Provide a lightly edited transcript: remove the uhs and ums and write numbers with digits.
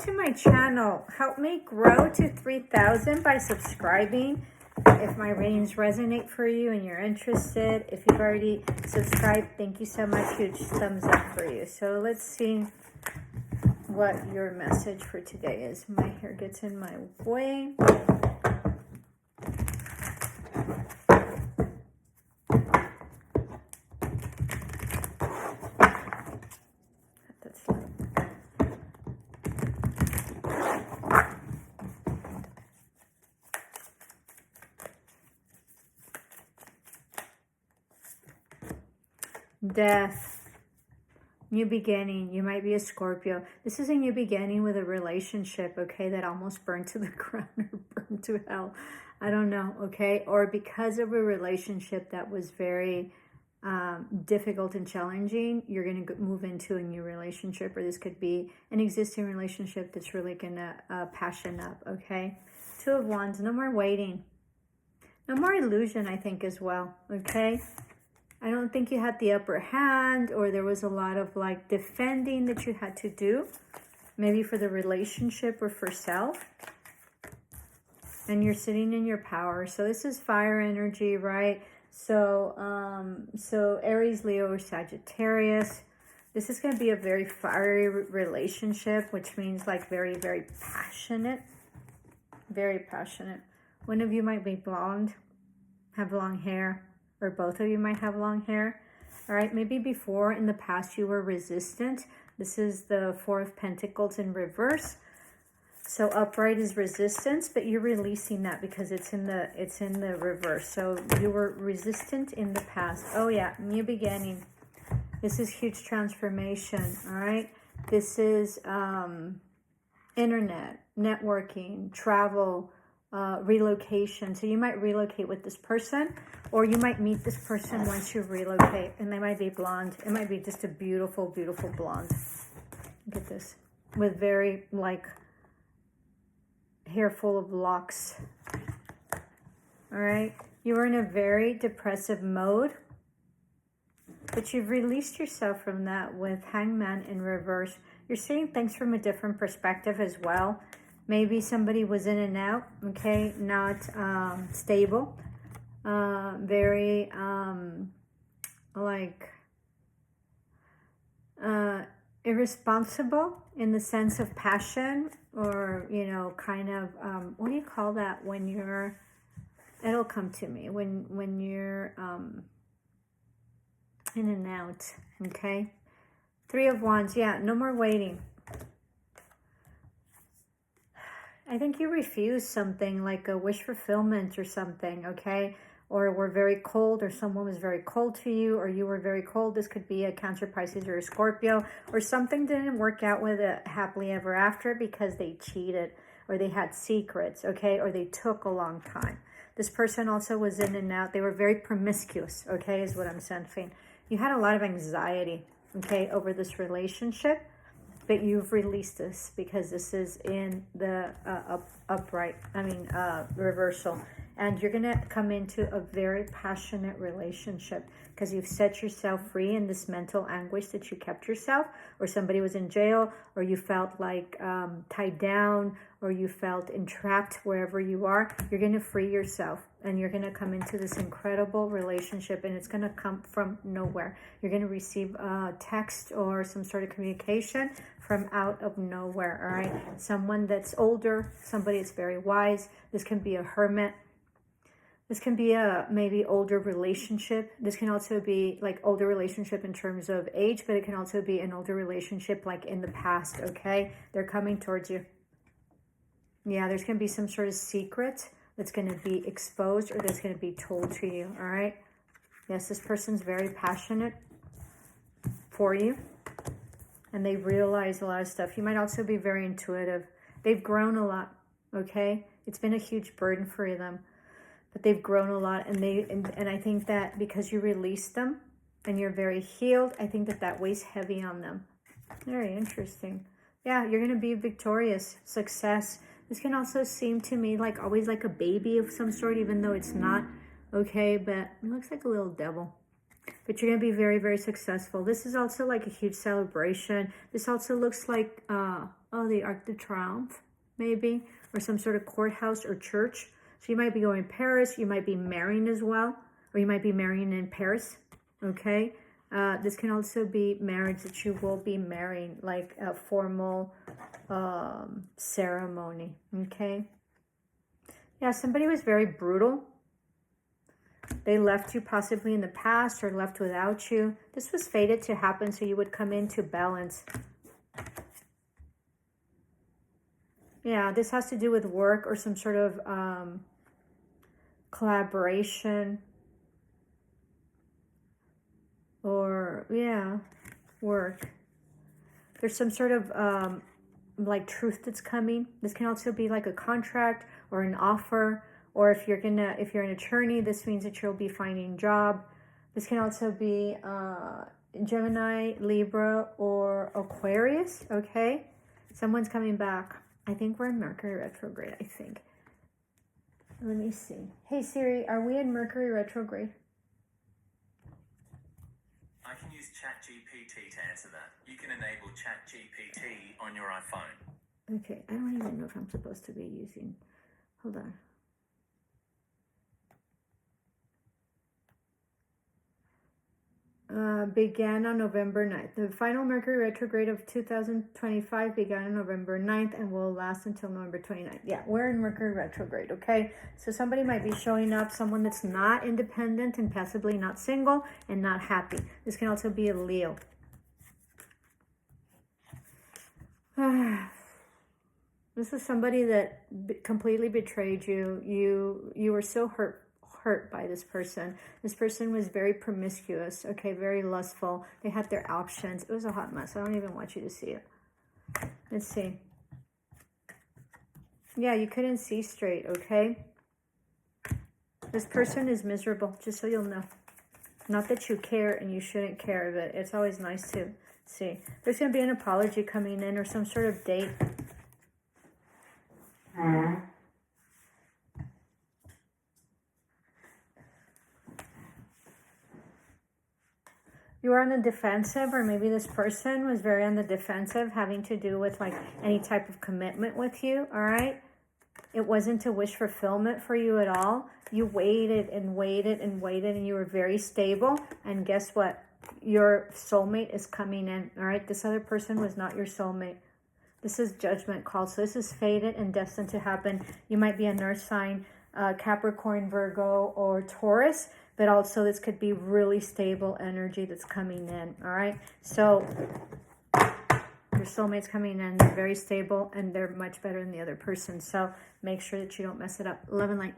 To my channel, help me grow to 3,000 by subscribing. If my readings resonate for you and you're interested, if you've already subscribed, thank you so much. Huge thumbs up for you. So let's see what your message for today is. My hair gets in my way. Death, new beginning. You might be a Scorpio. This is a new beginning with a relationship, okay, that almost burned to the ground or burned to hell. I don't know, okay? Or because of a relationship that was very difficult and challenging, you're going to move into a new relationship, or this could be an existing relationship that's really going to passion up, okay? Two of Wands, no more waiting. No more illusion, I think, as well, okay? I don't think you had the upper hand, or there was a lot of like defending that you had to do, maybe for the relationship or for self. And you're sitting in your power. So this is fire energy, right? So, so Aries, Leo, or Sagittarius. This is going to be a very fiery relationship, which means like very, very passionate. Very passionate. One of you might be blonde, have long hair. Or both of you might have long hair. All right, maybe before in the past you were resistant. This is the Four of Pentacles in reverse. So upright is resistance, but you're releasing that because it's in the reverse. So you were resistant in the past. Oh yeah, new beginning. This is huge transformation. All right, this is internet, networking, travel, relocation. So you might relocate with this person, or you might meet this person once you relocate, and they might be blonde. It might be just a beautiful, beautiful blonde. Look at this, with very like hair full of locks. All right, you were in a very depressive mode, but you've released yourself from that with Hangman in reverse. You're seeing things from a different perspective as well. Maybe somebody was in and out, okay, not stable, very like irresponsible in the sense of passion, or, you know, kind of, what do you call that when you're, it'll come to me, when you're in and out, okay? Three of Wands, yeah, no more waiting. I think you refused something like a wish fulfillment or something, okay? Or were very cold, or someone was very cold to you, or you were very cold. This could be a Cancer, Pisces, or a Scorpio, or something didn't work out with a happily ever after because they cheated, or they had secrets, okay? Or they took a long time. This person also was in and out. They were very promiscuous, okay, is what I'm sensing. You had a lot of anxiety, okay, over this relationship. But you've released this because this is in the reversal. And you're going to come into a very passionate relationship because you've set yourself free in this mental anguish that you kept yourself, or somebody was in jail, or you felt like tied down, or you felt entrapped wherever you are. You're going to free yourself, and you're going to come into this incredible relationship, and it's going to come from nowhere. You're going to receive a text or some sort of communication from out of nowhere, all right? Someone that's older, somebody that's very wise. This can be a hermit. This can be a maybe older relationship. This can also be like older relationship in terms of age, but it can also be an older relationship like in the past, okay? They're coming towards you. Yeah, there's going to be some sort of secret that's going to be exposed, or that's going to be told to you, all right? Yes, this person's very passionate for you, and they realize a lot of stuff. You might also be very intuitive. They've grown a lot, okay? It's been a huge burden for them, but they've grown a lot, and I think that because you released them and you're very healed, I think that that weighs heavy on them. Very interesting. Yeah, you're going to be victorious, success. This can also seem to me like always like a baby of some sort, even though it's not, okay? But it looks like a little devil. But you're going to be very, very successful. This is also like a huge celebration. This also looks like Oh, the Arc de Triomphe, maybe, or some sort of courthouse or church. So you might be going to Paris, you might be marrying as well, or you might be marrying in Paris, okay? This can also be marriage that you will be marrying, like a formal ceremony, okay? Yeah, somebody was very brutal. They left you possibly in the past or left without you. This was fated to happen so you would come into balance. Yeah, this has to do with work or some sort of collaboration. Or, yeah, work. There's some sort of like truth that's coming. This can also be like a contract or an offer. Or if you're an attorney, this means that you'll be finding a job. This can also be Gemini, Libra, or Aquarius, okay? Someone's coming back. I think we're in Mercury retrograde, I think. Let me see. Hey Siri, are we in Mercury retrograde? I can use ChatGPT to answer that. You can enable ChatGPT on your iPhone. Okay, I don't even know if I'm supposed to be using... Hold on. Began on November 9th. The final Mercury retrograde of 2025 began on November 9th and will last until November 29th. Yeah, we're in Mercury retrograde, okay? So somebody might be showing up, someone that's not independent and possibly not single and not happy. This can also be a Leo. This is somebody that completely betrayed you. You were so hurt by this person. This person was very promiscuous, okay, very lustful. They had their options. It was a hot mess. I don't even want you to see it. Let's see. Yeah, you couldn't see straight, okay? This person is miserable, just so you'll know. Not that you care and you shouldn't care, but it's always nice to see. There's going to be an apology coming in or some sort of date. You were on the defensive, or maybe this person was very on the defensive, having to do with like any type of commitment with you, all right? It wasn't a wish fulfillment for you at all. You waited and waited and waited, and you were very stable. And guess what? Your soulmate is coming in, all right? This other person was not your soulmate. This is judgment call. So this is fated and destined to happen. You might be a Earth sign, Capricorn, Virgo, or Taurus. But also this could be really stable energy that's coming in, all right? So your soulmate's coming in, they're very stable, and they're much better than the other person. So make sure that you don't mess it up. Love and light.